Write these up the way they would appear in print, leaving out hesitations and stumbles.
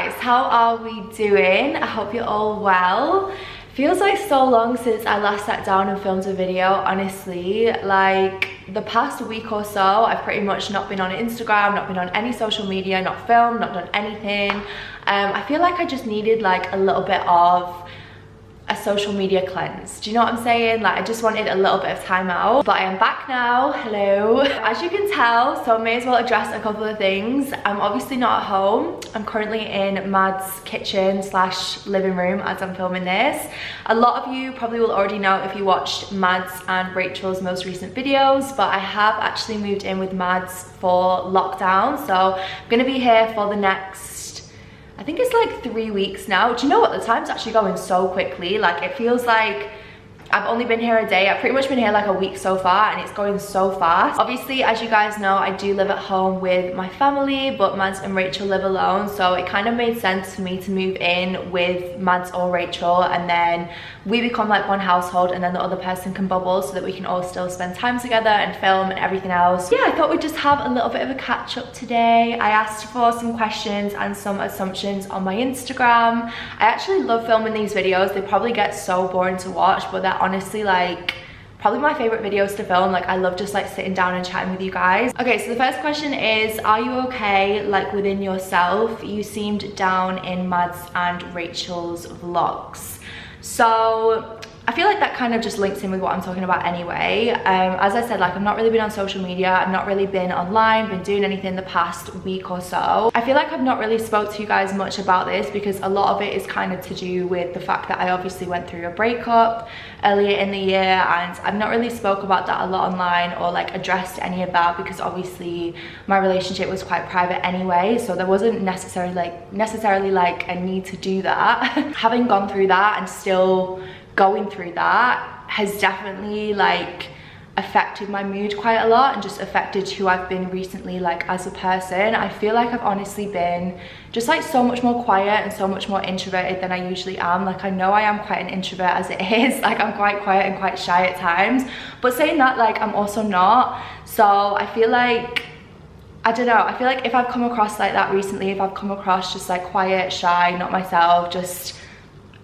guys, how are we doing? I hope you're all well. Feels like so long since I last sat down and filmed a video, honestly. Like the past week or so, I've pretty much not been on Instagram, not been on any social media, not filmed, not done anything. I feel like I just needed like a little bit of a social media cleanse. Do you know what I'm saying? Like I just wanted a little bit of time out, but I am back now. Hello. As you can tell, so I may as well address a couple of things. I'm obviously not at home. I'm currently in Mad's kitchen slash living room as I'm filming this. A lot of you probably will already know if you watched Mad's and Rachel's most recent videos, but I have actually moved in with Mad's for lockdown. So I'm gonna be here for the next, I think it's like 3 weeks now. Do you know what? The time's actually going so quickly. Like it feels like I've only been here a day. I've pretty much been here like a week so far and it's going so fast. Obviously, as you guys know, I do live at home with my family, but Mads and Rachel live alone. So it kind of made sense for me to move in with Mads or Rachel, and then we become like one household, and then the other person can bubble so that we can all still spend time together and film and everything else. Yeah, I thought we'd just have a little bit of a catch up today. I asked for some questions and some assumptions on my Instagram. I actually love filming these videos. They probably get so boring to watch, but they're honestly like probably my favorite videos to film. Like I love just like sitting down and chatting with you guys. Okay, so the first question is, are you okay like within yourself? You seemed down in Mads and Rachel's vlogs. So I feel like that kind of just links in with what I'm talking about anyway. As I said, like I've not really been on social media, I've not really been online, been doing anything the past week or so. I feel like I've not really spoke to you guys much about this because a lot of it is kind of to do with the fact that I obviously went through a breakup earlier in the year, and I've not really spoke about that a lot online or like addressed any of that because obviously my relationship was quite private anyway, so there wasn't necessarily like a need to do that. Having gone through that and still going through that has definitely like affected my mood quite a lot and just affected who I've been recently like as a person. I feel like I've honestly been just like so much more quiet and so much more introverted than I usually am. Like I know I am quite an introvert as it is, like I'm quite quiet and quite shy at times, but saying that, like I'm also not. So I feel like, I don't know, I feel like if I've come across like that recently, if I've come across just like quiet, shy, not myself, just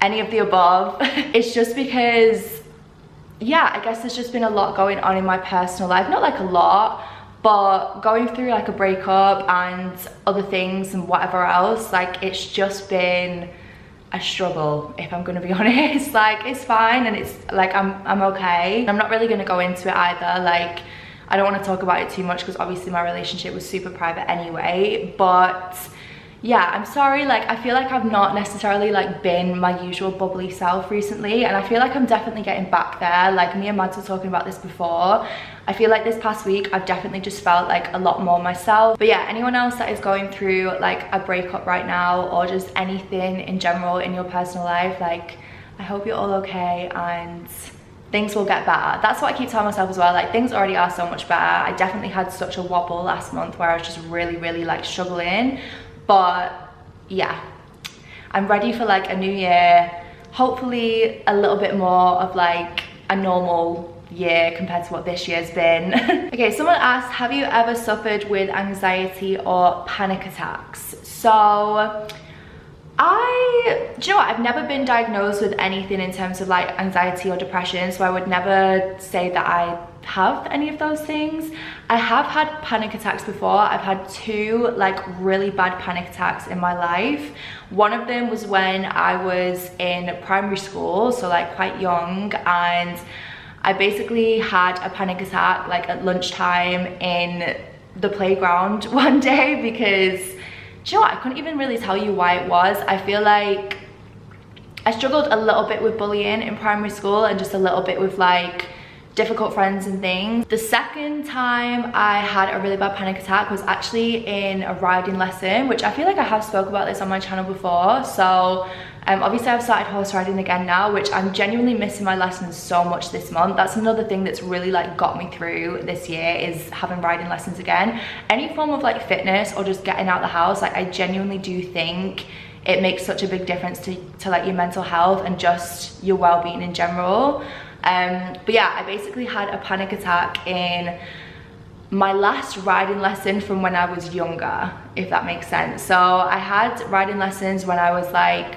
any of the above, it's just because, yeah, I guess there's just been a lot going on in my personal life. Not like a lot, but going through like a breakup and other things and whatever else, like it's just been a struggle, if I'm gonna be honest. Like it's fine and it's like I'm okay. I'm not really gonna go into it either. Like I don't want to talk about it too much because obviously my relationship was super private anyway, but yeah, I'm sorry. Like I feel like I've not necessarily like been my usual bubbly self recently, and I feel like I'm definitely getting back there. Like me and Mads were talking about this before. I feel like this past week I've definitely just felt like a lot more myself. But yeah, anyone else that is going through like a breakup right now or just anything in general in your personal life, like I hope you're all okay and things will get better. That's what I keep telling myself as well. Like things already are so much better. I definitely had such a wobble last month where I was just really like struggling. But yeah, I'm ready for like a new year, hopefully a little bit more of like a normal year compared to what this year's been. Okay, someone asked, have you ever suffered with anxiety or panic attacks? So do you know what, I've never been diagnosed with anything in terms of like anxiety or depression, so I would never say that I have any of those things. I have had panic attacks before. I've had 2 like really bad panic attacks in my life. One of them was when I was in primary school, so like quite young, and I basically had a panic attack like at lunchtime in the playground one day because, do you know what, I couldn't even really tell you why it was. I feel like I struggled a little bit with bullying in primary school and just a little bit with like difficult friends and things. The second time I had a really bad panic attack was actually in a riding lesson, which I feel like I have spoke about this on my channel before. So obviously I've started horse riding again now, which I'm genuinely missing my lessons so much this month. That's another thing that's really like got me through this year, is having riding lessons again. Any form of like fitness or just getting out the house, like I genuinely do think it makes such a big difference to like your mental health and just your well-being in general. But yeah, I basically had a panic attack in my last riding lesson from when I was younger, if that makes sense. So I had riding lessons when I was like,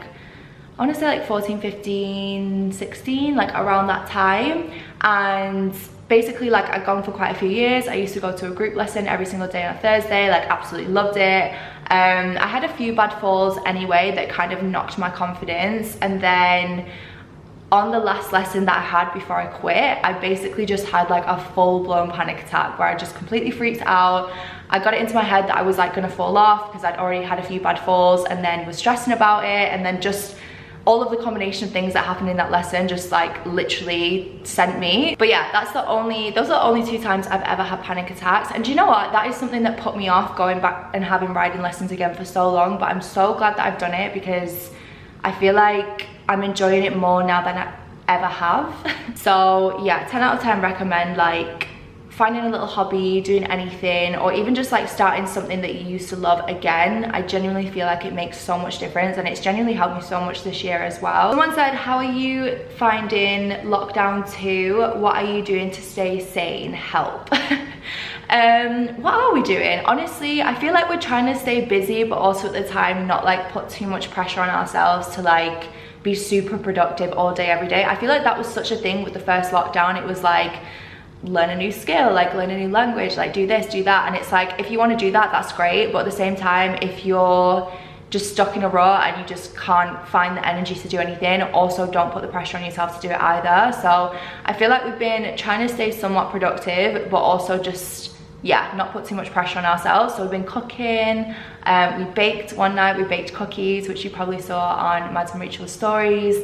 I want to say like 14, 15, 16, like around that time. And basically, like, I'd gone for quite a few years. I used to go to a group lesson every single day on a Thursday, like absolutely loved it. I had a few bad falls anyway that kind of knocked my confidence, and then on the last lesson that I had before I quit, I basically just had like a full-blown panic attack where I just completely freaked out. I got it into my head that I was like gonna fall off because I'd already had a few bad falls, and then was stressing about it, and then just all of the combination of things that happened in that lesson just like literally sent me. But yeah, those are the only 2 times I've ever had panic attacks. And do you know what? That is something that put me off going back and having riding lessons again for so long. But I'm so glad that I've done it, because I feel like I'm enjoying it more now than I ever have. So yeah, 10 out of 10 recommend like finding a little hobby, doing anything, or even just like starting something that you used to love again. I genuinely feel like it makes so much difference, and it's genuinely helped me so much this year as well. Someone said, how are you finding lockdown 2? What are you doing to stay sane? Help. What are we doing? Honestly, I feel like we're trying to stay busy, but also at the time not like put too much pressure on ourselves to like be super productive all day every day. I feel like that was such a thing with the first lockdown. It was like, learn a new skill, like learn a new language, like do this, do that. And it's like, if you want to do that, that's great. But at the same time, if you're just stuck in a rut and you just can't find the energy to do anything, also don't put the pressure on yourself to do it either. So I feel like we've been trying to stay somewhat productive, but also just, yeah, not put too much pressure on ourselves. So we've been cooking, we baked one night, we baked cookies, which you probably saw on Mads and Rachel's stories.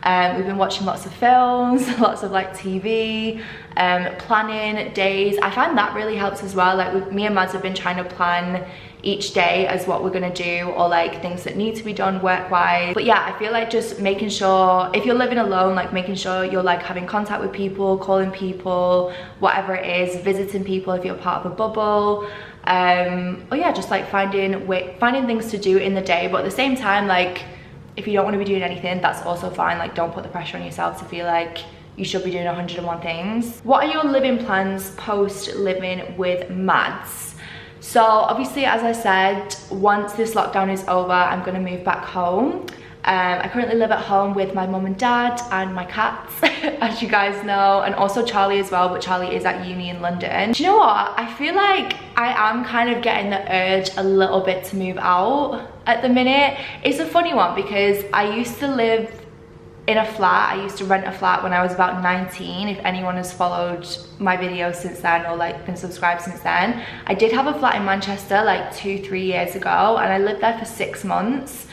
We've been watching lots of films, lots of like TV, planning days. I find that really helps as well. Like me and Mads have been trying to plan each day as what we're gonna do, or like things that need to be done work-wise. But yeah, I feel like just making sure, if you're living alone, like making sure you're like having contact with people, calling people, whatever it is, visiting people if you're part of a bubble. Or yeah, just like finding things to do in the day. But at the same time, like if you don't want to be doing anything, that's also fine. Like don't put the pressure on yourself to feel like you should be doing 101 things. What are your living plans post living with Mads? So obviously, as I said, once this lockdown is over, I'm gonna move back home. I currently live at home with my mum and dad and my cats, as you guys know, and also Charlie as well, but Charlie is at uni in London. Do you know what? I feel like I am kind of getting the urge a little bit to move out at the minute. It's a funny one because I used to live in a flat. I used to rent a flat when I was about 19. If anyone has followed my videos since then or like been subscribed since then, I did have a flat in Manchester like 2-3 years ago, and I lived there for 6 months.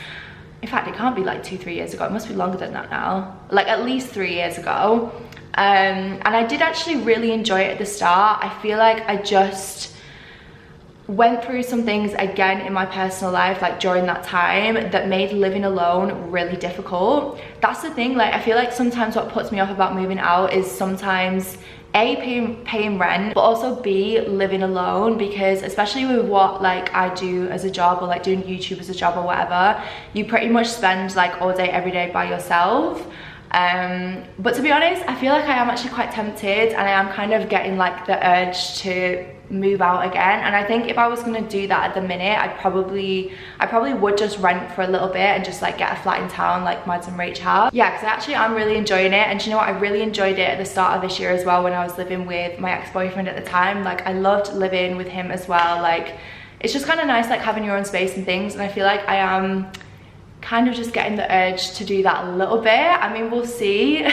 In fact, it can't be like 2-3 years ago. It must be longer than that now. Like at least 3 years ago. And I did actually really enjoy it at the start. I feel like I just went through some things again in my personal life like during that time that made living alone really difficult. That's the thing, like I feel like sometimes what puts me off about moving out is sometimes A, paying rent, but also B, living alone, because especially with what like I do as a job, or like doing YouTube as a job or whatever, you pretty much spend like all day every day by yourself. But to be honest, I feel like I am actually quite tempted, and I am kind of getting like the urge to move out again. And I think if I was gonna do that at the minute, I probably would just rent for a little bit and just like get a flat in town like Mads and Rach have. Yeah, because actually I'm really enjoying it. And do you know what, I really enjoyed it at the start of this year as well, when I was living with my ex-boyfriend at the time. Like I loved living with him as well. Like it's just kind of nice like having your own space and things, and I feel like I am kind of just getting the urge to do that a little bit. I mean, we'll see.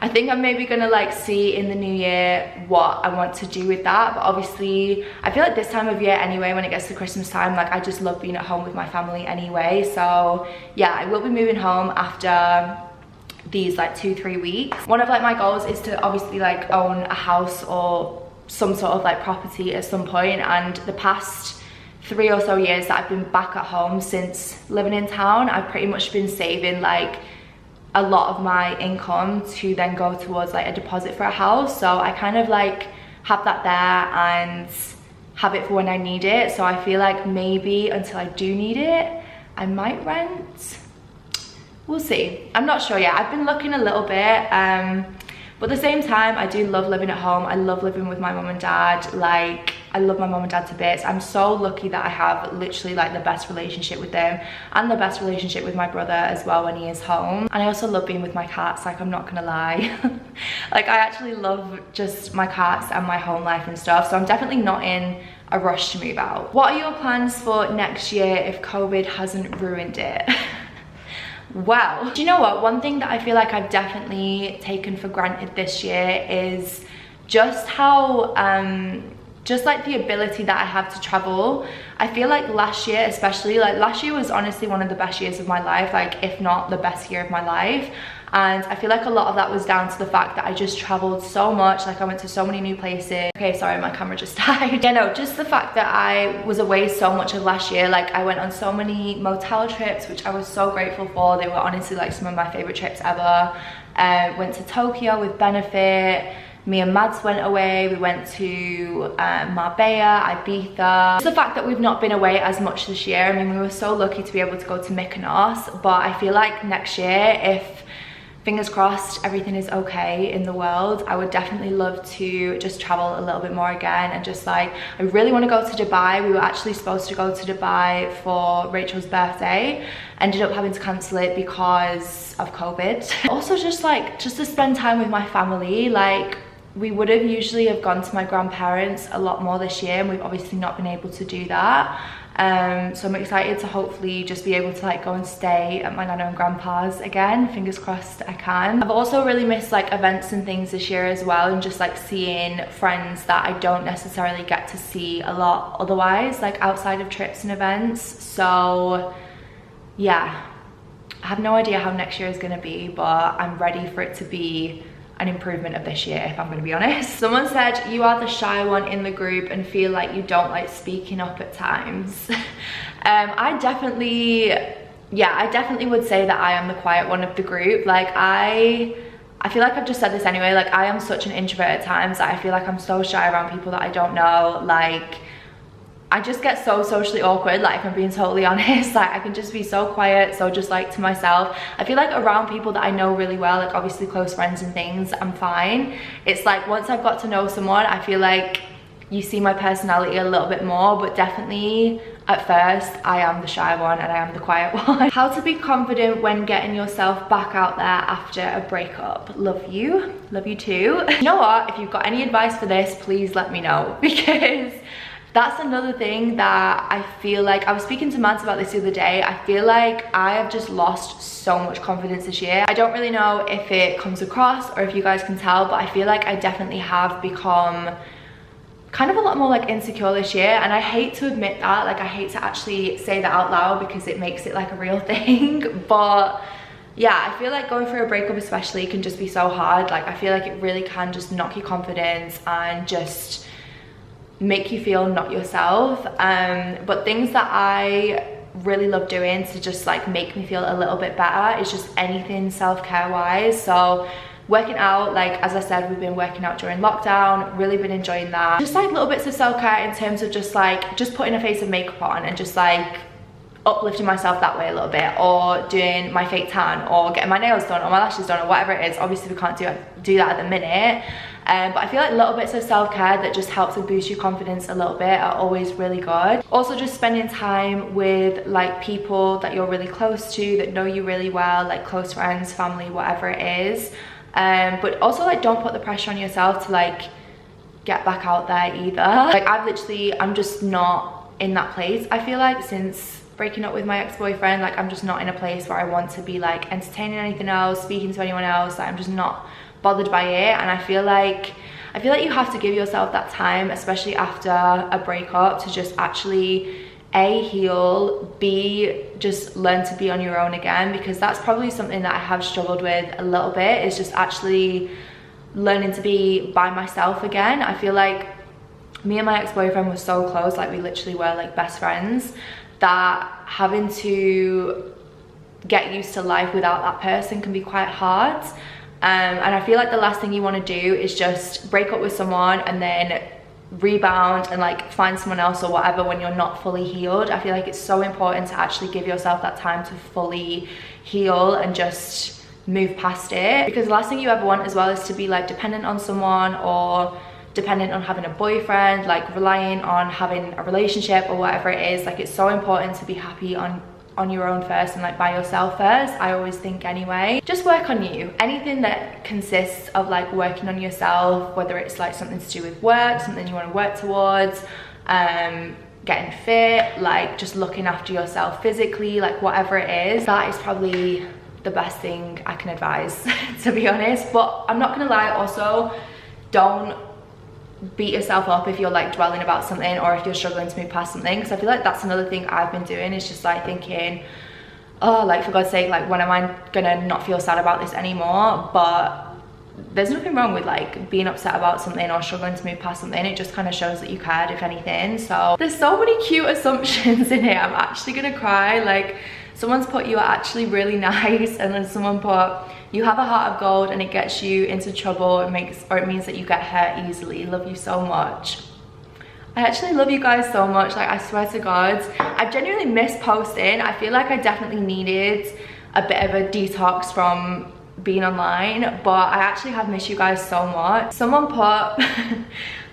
I think I'm maybe gonna like see in the new year what I want to do with that. But obviously I feel like this time of year anyway, when it gets to Christmas time, like I just love being at home with my family anyway. So yeah, I will be moving home after these like 2-3 weeks. One of like my goals is to obviously like own a house or some sort of like property at some point. And the past 3 or so years that I've been back at home since living in town, I've pretty much been saving like a lot of my income to then go towards like a deposit for a house. So I kind of like have that there and have it for when I need it. So I feel like maybe until I do need it, I might rent. We'll see. I'm not sure yet. I've been looking a little bit, but at the same time, I do love living at home. I love living with my mum and dad. Like I love my mum and dad to bits. I'm so lucky that I have literally like the best relationship with them and the best relationship with my brother as well when he is home. And I also love being with my cats, like I'm not gonna lie. Like I actually love just my cats and my home life and stuff, so I'm definitely not in a rush to move out. What are your plans for next year if COVID hasn't ruined it? Well, do you know what? One thing that I feel like I've definitely taken for granted this year is just how, just like the ability that I have to travel. I feel like last year especially, like last year was honestly one of the best years of my life, like if not the best year of my life. And I feel like a lot of that was down to the fact that I just traveled so much, like I went to so many new places. Okay, sorry, my camera just died. Yeah, no, just the fact that I was away so much of last year, like I went on so many motel trips, which I was so grateful for. They were honestly like some of my favorite trips ever. Went to Tokyo with Benefit. Me and Mads went away. We went to Marbella, Ibiza. Just the fact that we've not been away as much this year. I mean, we were so lucky to be able to go to Mykonos, but I feel like next year, if fingers crossed everything is okay in the world, I would definitely love to just travel a little bit more again. And just like, I really want to go to Dubai. We were actually supposed to go to Dubai for Rachel's birthday, ended up having to cancel it because of COVID. Also just to spend time with my family. Like we would have usually have gone to my grandparents a lot more this year, and we've obviously not been able to do that. So I'm excited to hopefully just be able to like go and stay at my nana and grandpa's again. Fingers crossed I can. I've also really missed like events and things this year as well, and just like seeing friends that I don't necessarily get to see a lot otherwise, like outside of trips and events. So yeah, I have no idea how next year is going to be, but I'm ready for it to be an improvement of this year, if I'm going to be honest. Someone said you are the shy one in the group and feel like you don't like speaking up at times. I definitely would say that I am the quiet one of the group. Like I feel like I've just said this anyway, like I am such an introvert at times. I feel like I'm so shy around people that I don't know. Like I just get so socially awkward, like if I'm being totally honest. Like I can just be so quiet, so just like to myself. I feel like around people that I know really well, like obviously close friends and things, I'm fine. It's like once I've got to know someone, I feel like you see my personality a little bit more, but definitely at first I am the shy one and I am the quiet one. How to be confident when getting yourself back out there after a breakup. Love you too. You know what, if you've got any advice for this, please let me know, because that's another thing that I feel like, I was speaking to Mads about this the other day, I feel like I have just lost so much confidence this year. I don't really know if it comes across or if you guys can tell, but I feel like I definitely have become kind of a lot more like insecure this year, and I hate to admit that, like I hate to actually say that out loud because it makes it like a real thing. But yeah, I feel like going through a breakup especially can just be so hard. Like I feel like it really can just knock your confidence and just make you feel not yourself. But things that I really love doing to just like make me feel a little bit better is just anything self-care wise. So working out, like as I said, we've been working out during lockdown, really been enjoying that. Just like little bits of self-care in terms of just putting a face of makeup on and just like uplifting myself that way a little bit, or doing my fake tan, or getting my nails done or my lashes done, or whatever it is. Obviously we can't do that at the minute, but I feel like little bits of self-care that just helps to boost your confidence a little bit are always really good. Also just spending time with like people that you're really close to, that know you really well, like close friends, family, whatever it is. But also like don't put the pressure on yourself to like get back out there either. Like I'm just not in that place. I feel like since breaking up with my ex-boyfriend, like I'm just not in a place where I want to be like entertaining anything else, speaking to anyone else. Like I'm just not bothered by it. And I feel like you have to give yourself that time, especially after a breakup, to just actually A, heal, B, just learn to be on your own again, because that's probably something that I have struggled with a little bit, is just actually learning to be by myself again. I feel like me and my ex-boyfriend were so close, like we literally were like best friends, that having to get used to life without that person can be quite hard. And I feel like the last thing you want to do is just break up with someone and then rebound and like find someone else or whatever when you're not fully healed. I feel like it's so important to actually give yourself that time to fully heal and just move past it, because the last thing you ever want as well is to be like dependent on someone or dependent on having a boyfriend, like relying on having a relationship or whatever it is. Like, it's so important to be happy on your own first and like by yourself first, I always think anyway. Just work on you. Anything that consists of like working on yourself, whether it's like something to do with work, something you want to work towards, getting fit, like just looking after yourself physically, like whatever it is, that is probably the best thing I can advise, to be honest. But I'm not gonna lie, also, don't beat yourself up if you're like dwelling about something or if you're struggling to move past something, because I feel like that's another thing I've been doing, is just like thinking, oh, like for God's sake, like when am I gonna not feel sad about this anymore? But there's nothing wrong with like being upset about something or struggling to move past something. It just kind of shows that you cared, if anything. So there's so many cute assumptions in here, I'm actually gonna cry. Like, someone's put you are actually really nice, and then someone put you have a heart of gold and it gets you into trouble, it means that you get hurt easily. Love you so much. I actually love you guys so much, like I swear to God. I genuinely miss posting. I feel like I definitely needed a bit of a detox from being online, but I actually have missed you guys so much. Someone put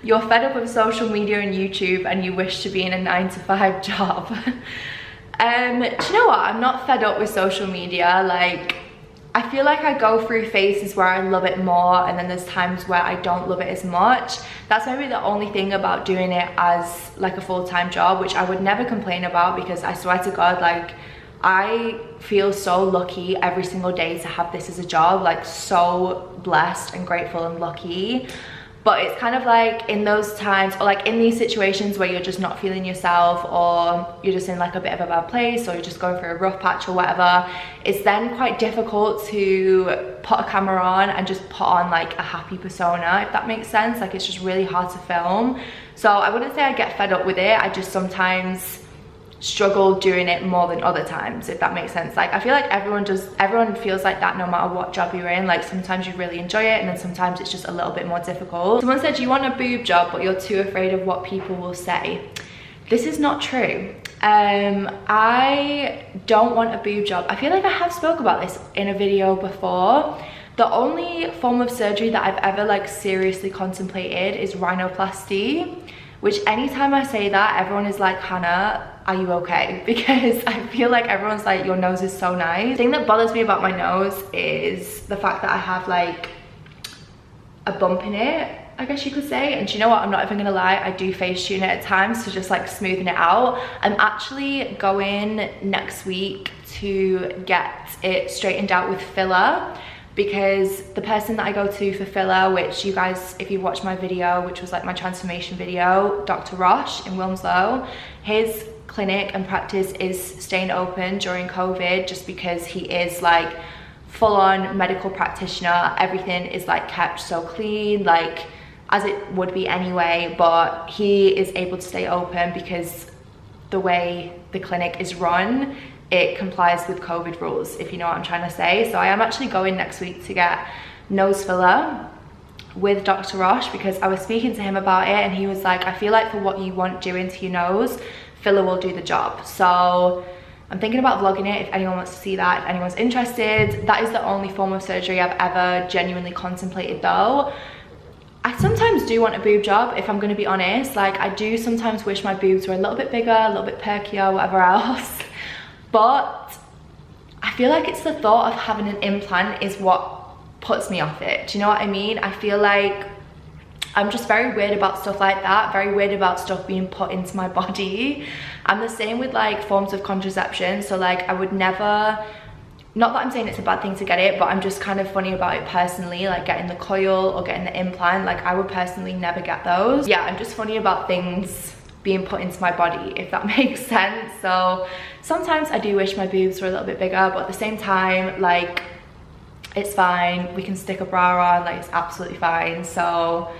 you're fed up with social media and YouTube and you wish to be in a 9-to-5 job. Do you know what? I'm not fed up with social media. Like, I feel like I go through phases where I love it more, and then there's times where I don't love it as much. That's maybe the only thing about doing it as like a full-time job, which I would never complain about, because I swear to God, like, I feel so lucky every single day to have this as a job, like so blessed and grateful and lucky. But it's kind of like in those times, or like in these situations where you're just not feeling yourself, or you're just in like a bit of a bad place, or you're just going through a rough patch or whatever, it's then quite difficult to put a camera on and just put on like a happy persona, if that makes sense. Like, it's just really hard to film. So I wouldn't say I get fed up with it, I just sometimes struggle doing it more than other times, if that makes sense. Like, I feel like everyone feels like that no matter what job you're in. Like, sometimes you really enjoy it, and then sometimes it's just a little bit more difficult. Someone said you want a boob job but you're too afraid of what people will say. This is not true. I don't want a boob job. I feel like I have spoke about this in a video before. The only form of surgery that I've ever like seriously contemplated is rhinoplasty, which anytime I say that, everyone is like, Hannah, are you okay? Because I feel like everyone's like, your nose is so nice. The thing that bothers me about my nose is the fact that I have like a bump in it, I guess you could say. And do you know what? I'm not even gonna lie, I do face tune it at times to just like smoothen it out. I'm actually going next week to get it straightened out with filler, because the person that I go to for filler, which you guys, if you watched my video, which was like my transformation video, Dr. Rosh in Wilmslow, his clinic and practice is staying open during COVID, just because he is like full-on medical practitioner. Everything is like kept so clean, like as it would be anyway, but he is able to stay open because the way the clinic is run, it complies with COVID rules, if you know what I'm trying to say. So I am actually going next week to get nose filler with Dr. Rosh, because I was speaking to him about it and he was like, I feel like for what you want doing to your nose, filler will do the job. So I'm thinking about vlogging it if anyone wants to see that, if anyone's interested. That is the only form of surgery I've ever genuinely contemplated though. I sometimes do want a boob job, if I'm going to be honest. Like, I do sometimes wish my boobs were a little bit bigger, a little bit perkier, whatever else. But I feel like it's the thought of having an implant is what puts me off it. Do you know what I mean? I feel like I'm just very weird about stuff like that, very weird about stuff being put into my body. I'm the same with like forms of contraception. So like, I would never, not that I'm saying it's a bad thing to get it, but I'm just kind of funny about it personally, like getting the coil or getting the implant. Like, I would personally never get those. Yeah, I'm just funny about things being put into my body, if that makes sense. So sometimes I do wish my boobs were a little bit bigger, but at the same time, like, it's fine. We can stick a bra on, like, it's absolutely fine. So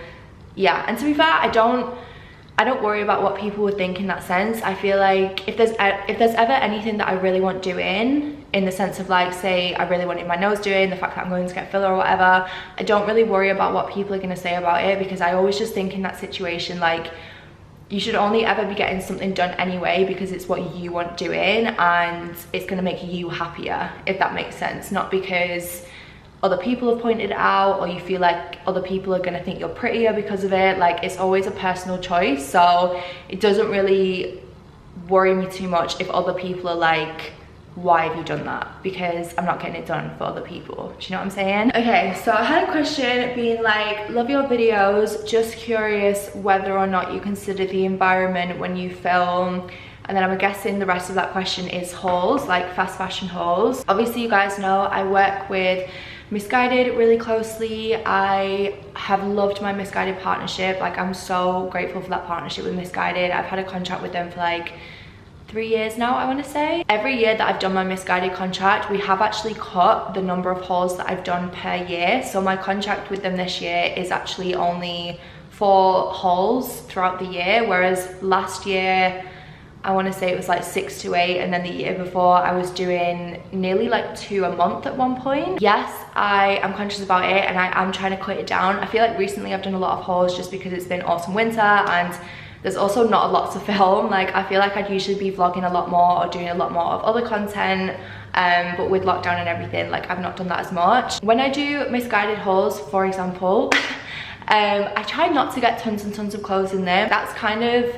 yeah, and to be fair, I don't worry about what people would think in that sense. I feel like if there's ever anything that I really want doing, in the sense of like, say I really wanted my nose doing, the fact that I'm going to get filler or whatever, I don't really worry about what people are going to say about it, because I always just think in that situation, like, you should only ever be getting something done anyway because it's what you want doing and it's going to make you happier, if that makes sense. Not because other people have pointed it out, or you feel like other people are gonna think you're prettier because of it. Like, it's always a personal choice, so it doesn't really worry me too much if other people are like, why have you done that? Because I'm not getting it done for other people. Do you know what I'm saying? Okay, so I had a question being like, love your videos, just curious whether or not you consider the environment when you film. And then I'm guessing the rest of that question is hauls, like fast fashion hauls. Obviously, you guys know I work with Missguided really closely. I have loved my Missguided partnership. Like, I'm so grateful for that partnership with Missguided. I've had a contract with them for like 3 years now, I want to say. Every year that I've done my Missguided contract, we have actually cut the number of hauls that I've done per year. So my contract with them this year is actually only 4 hauls throughout the year, whereas last year I want to say it was like 6 to 8, and then the year before I was doing nearly like 2 a month at one point. Yes, I am conscious about it and I am trying to cut it down. I feel like recently I've done a lot of hauls just because it's been autumn winter and there's also not a lot to film. Like, I feel like I'd usually be vlogging a lot more or doing a lot more of other content, but with lockdown and everything, like, I've not done that as much. When I do Missguided hauls, for example, I try not to get tons and tons of clothes in there. That's kind of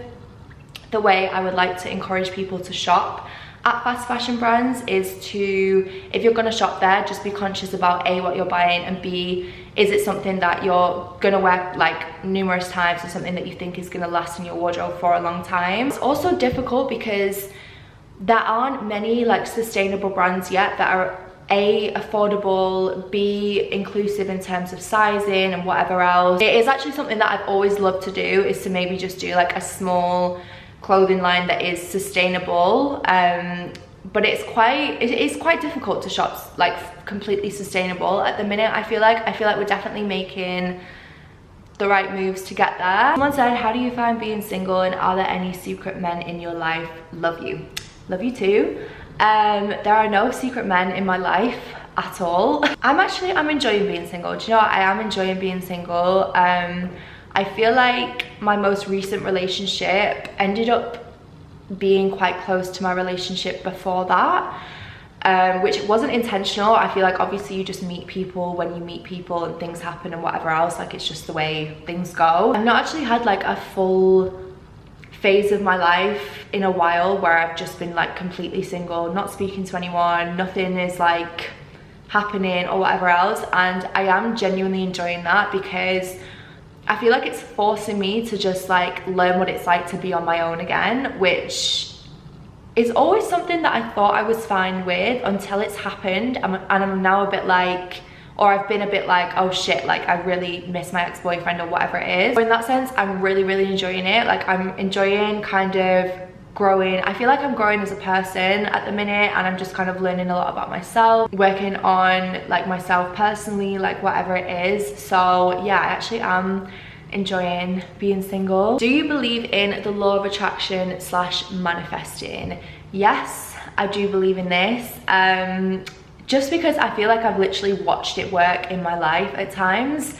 the way I would like to encourage people to shop at fast fashion brands, is to, if you're gonna shop there, just be conscious about A, what you're buying, and B, is it something that you're gonna wear like numerous times, or something that you think is gonna last in your wardrobe for a long time. It's also difficult because there aren't many like sustainable brands yet that are A, affordable, B, inclusive in terms of sizing and whatever else. It is actually something that I've always loved to do, is to maybe just do like a small clothing line that is sustainable, but it is quite difficult to shop like completely sustainable at the minute. I feel like we're definitely making the right moves to get there. Someone said, how do you find being single, and are there any secret men in your life? Love you too. There are no secret men in my life at all. I'm enjoying being single. Do you know what? I am enjoying being single. I feel like my most recent relationship ended up being quite close to my relationship before that, which wasn't intentional. I feel like obviously you just meet people when you meet people and things happen and whatever else, like it's just the way things go. I've not actually had like a full phase of my life in a while where I've just been like completely single, not speaking to anyone, nothing is like happening or whatever else, and I am genuinely enjoying that because I feel like it's forcing me to just like learn what it's like to be on my own again, which is always something that I thought I was fine with until it's happened, and I'm now a bit like, or I've been a bit like, oh shit, like I really miss my ex-boyfriend or whatever it is. So in that sense, I'm really enjoying it. Like, I'm enjoying kind of growing. I feel like I'm growing as a person at the minute, and I'm just kind of learning a lot about myself, working on like myself personally, like whatever it is. So yeah, I actually am enjoying being single. Do you believe in the law of attraction / manifesting? Yes, I do believe in this, just because I feel like I've literally watched it work in my life at times.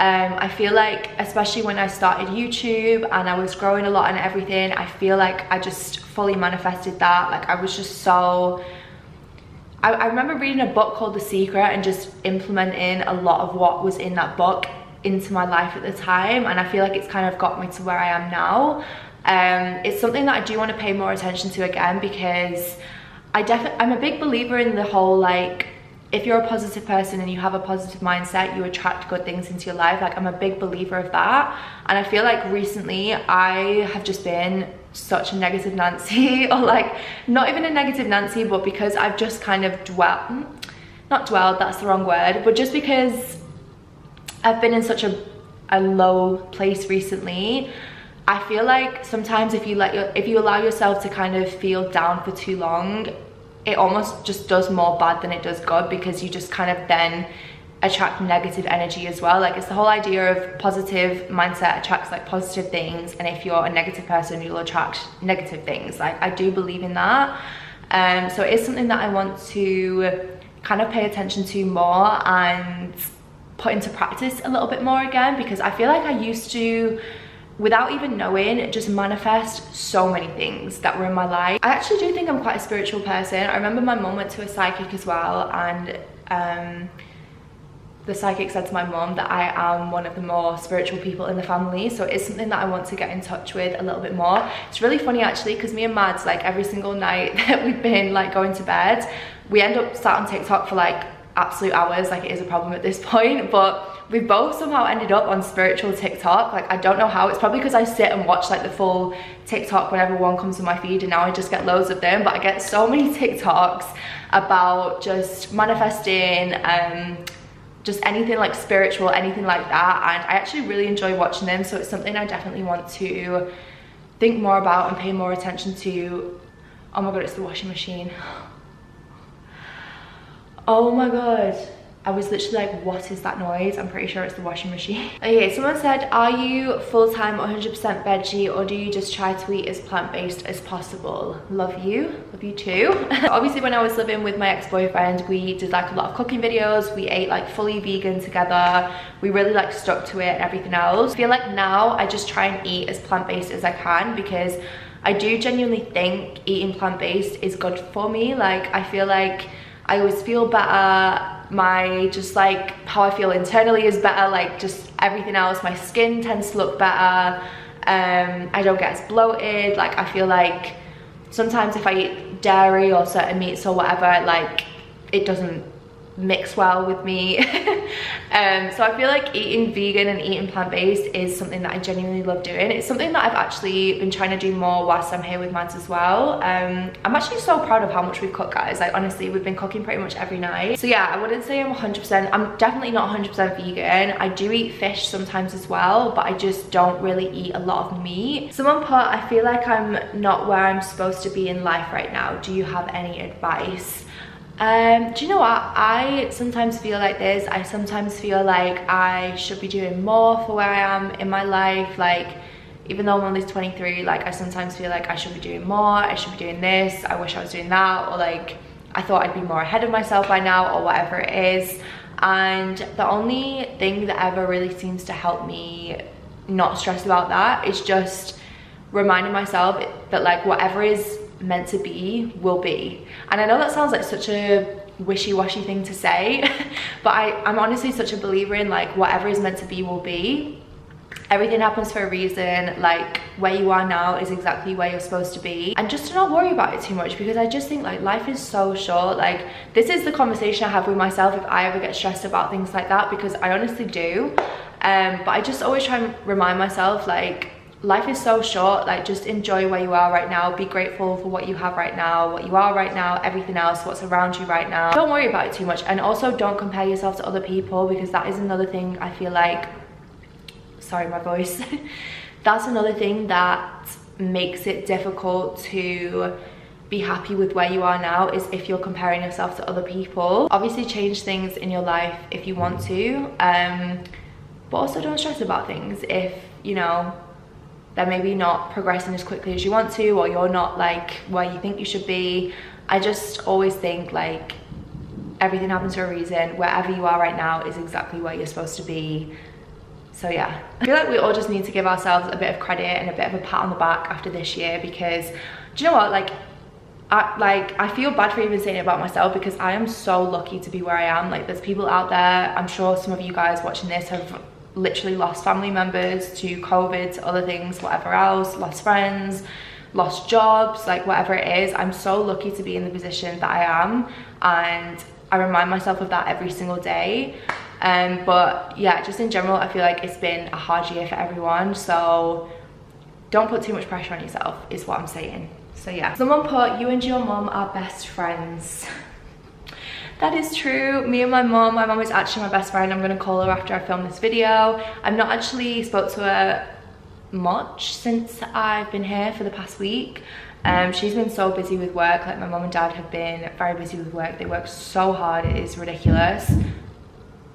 I feel like, especially when I started YouTube and I was growing a lot and everything, I feel like I just fully manifested that. Like, I was just so, I remember reading a book called The Secret and just implementing a lot of what was in that book into my life at the time, and I feel like it's kind of got me to where I am now. It's something that I do want to pay more attention to again, because I'm a big believer in the whole, like, if you're a positive person and you have a positive mindset, you attract good things into your life. Like, I'm a big believer of that, and I feel like recently I have just been such a negative Nancy, or like not even a negative Nancy, but because I've just kind of not dwelled, that's the wrong word, but just because I've been in such a low place recently, I feel like sometimes if you allow yourself to kind of feel down for too long, it almost just does more bad than it does good, because you just kind of then attract negative energy as well. Like, it's the whole idea of positive mindset attracts like positive things, and if you're a negative person, you'll attract negative things. Like, I do believe in that. So it is something that I want to kind of pay attention to more and put into practice a little bit more again, because I feel like I used to, without even knowing, just manifest so many things that were in my life. I actually do think I'm quite a spiritual person. I remember my mum went to a psychic as well, and the psychic said to my mum that I am one of the more spiritual people in the family, so it's something that I want to get in touch with a little bit more. It's really funny actually, because me and Mads, like every single night that we've been like going to bed, we end up sat on TikTok for like absolute hours. Like, it is a problem at this point, but we've both somehow ended up on spiritual TikTok. Like, I don't know how. It's probably because I sit and watch like the full TikTok whenever one comes to my feed, and now I just get loads of them. But I get so many TikToks about just manifesting, just anything like spiritual, anything like that, and I actually really enjoy watching them. So it's something I definitely want to think more about and pay more attention to. Oh my god, it's the washing machine. Oh my god, I was literally like, what is that noise? I'm pretty sure it's the washing machine. Okay, someone said, are you full-time 100% veggie, or do you just try to eat as plant-based as possible? Love you too. Obviously, when I was living with my ex-boyfriend, we did like a lot of cooking videos. We ate like fully vegan together. We really like stuck to it and everything else. I feel like now I just try and eat as plant-based as I can, because I do genuinely think eating plant-based is good for me. Like, I feel like I always feel better. My just like how I feel internally is better. Like, just everything else, my skin tends to look better. I don't get as bloated. Like, I feel like sometimes if I eat dairy or certain meats or whatever, like it doesn't mix well with me. So I feel like eating vegan and eating plant-based is something that I genuinely love doing. It's something that I've actually been trying to do more whilst I'm here with Mads as well. I'm actually so proud of how much we've cooked, guys. Like, honestly, we've been cooking pretty much every night. So yeah, I wouldn't say I'm 100%. I'm definitely not 100% vegan. I do eat fish sometimes as well, but I just don't really eat a lot of meat. Someone put, I feel like I'm not where I'm supposed to be in life right now. Do you have any advice? Do you know what? I sometimes feel like this. I sometimes feel like I should be doing more for where I am in my life. Like, even though I'm only 23, like I sometimes feel like I should be doing more. I should be doing this. I wish I was doing that. Or like, I thought I'd be more ahead of myself by now, or whatever it is. And the only thing that ever really seems to help me not stress about that is just reminding myself that like whatever is meant to be will be. And I know that sounds like such a wishy-washy thing to say, but I'm honestly such a believer in like whatever is meant to be will be. Everything happens for a reason. Like, where you are now is exactly where you're supposed to be, and just to not worry about it too much, because I just think like life is so short. Like, this is the conversation I have with myself if I ever get stressed about things like that, because I honestly do. But I just always try and remind myself, like, life is so short. Like, just enjoy where you are right now. Be grateful for what you have right now, what you are right now, everything else, what's around you right now. Don't worry about it too much, and also don't compare yourself to other people, because that is another thing I feel like, sorry my voice, that's another thing that makes it difficult to be happy with where you are now, is if you're comparing yourself to other people. Obviously change things in your life if you want to, but also don't stress about things if, you know, they're maybe not progressing as quickly as you want to, or you're not like where you think you should be. I just always think like everything happens for a reason. Wherever you are right now is exactly where you're supposed to be. So yeah, I feel like we all just need to give ourselves a bit of credit and a bit of a pat on the back after this year, because do you know what, like I feel bad for even saying it about myself, because I am so lucky to be where I am. Like, there's people out there, I'm sure some of you guys watching this have literally lost family members to COVID, to other things, whatever else, lost friends, lost jobs, like whatever it is. I'm so lucky to be in the position that I am, and I remind myself of that every single day. But yeah, just in general, I feel like it's been a hard year for everyone, so don't put too much pressure on yourself is what I'm saying. So yeah, someone put, you and your mum are best friends. That is true. Me and my mum is actually my best friend. I'm gonna call her after I film this video. I've not actually spoke to her much since I've been here for the past week. She's been so busy with work. Like, my mum and dad have been very busy with work. They work so hard, it is ridiculous.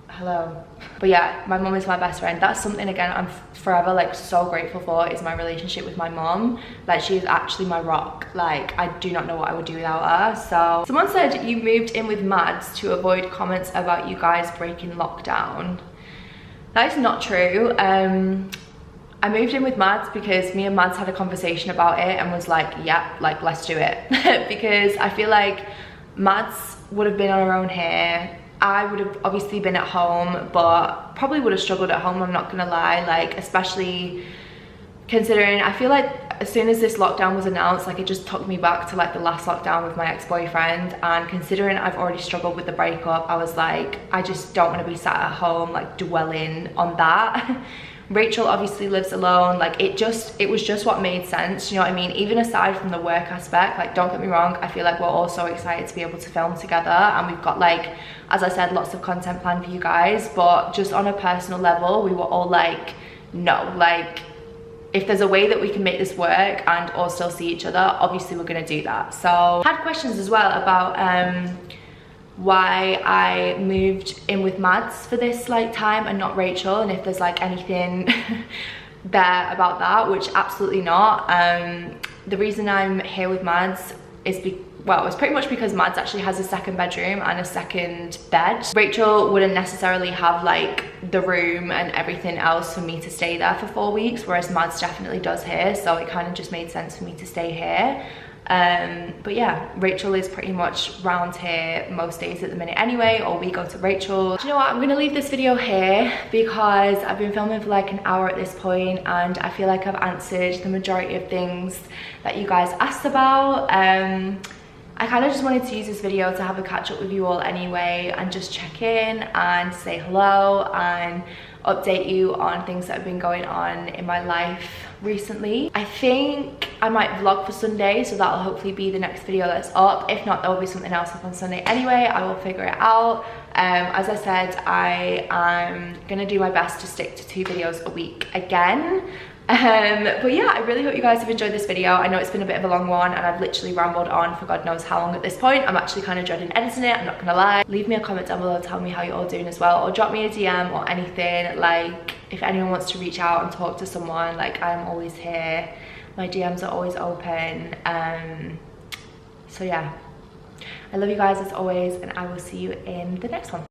Hello. But yeah, my mum is my best friend. That's something, again, I'm forever like so grateful for, is my relationship with my mum. Like, she is actually my rock. Like, I do not know what I would do without her. So someone said you moved in with Mads to avoid comments about you guys breaking lockdown. That is not true. I moved in with Mads because me and Mads had a conversation about it and was like, yeah, like, let's do it. Because I feel like Mads would have been on her own here. I would have obviously been at home, but probably would have struggled at home, I'm not gonna lie, like especially considering I feel like as soon as this lockdown was announced, like it just took me back to like the last lockdown with my ex-boyfriend, and considering I've already struggled with the breakup, I was like, I just don't want to be sat at home like dwelling on that. Rachel obviously lives alone, like it was just what made sense, you know what I mean? Even aside from the work aspect, like don't get me wrong, I feel like we're all so excited to be able to film together, and we've got like, as I said, lots of content planned for you guys, but just on a personal level, we were all like, no, like if there's a way that we can make this work and all still see each other, obviously we're gonna do that. So I had questions as well about why I moved in with Mads for this like time and not Rachel, and if there's like anything there about that, which absolutely not. The reason I'm here with Mads is well, it's pretty much because Mads actually has a second bedroom and a second bed. Rachel wouldn't necessarily have like the room and everything else for me to stay there for 4 weeks, whereas Mads definitely does here, so it kind of just made sense for me to stay here. But yeah, Rachel is pretty much round here most days at the minute anyway, or we go to Rachel. Do you know what, I'm gonna leave this video here because I've been filming for like an hour at this point, and I feel like I've answered the majority of things that you guys asked about. I kind of just wanted to use this video to have a catch up with you all anyway, and just check in and say hello and update you on things that have been going on in my life recently. I think I might vlog for Sunday, so that'll hopefully be the next video that's up. If not, there will be something else up on Sunday anyway. I will figure it out. As I said, I am gonna do my best to stick to 2 videos a week again. But yeah, I really hope you guys have enjoyed this video. I know it's been a bit of a long one and I've literally rambled on for God knows how long at this point. I'm actually kind of dreading editing it, I'm not gonna lie. Leave me a comment down below, tell me how you're all doing as well, or drop me a DM or anything. Like if anyone wants to reach out and talk to someone, like I'm always here. My DMs are always open. So yeah, I love you guys as always, and I will see you in the next one.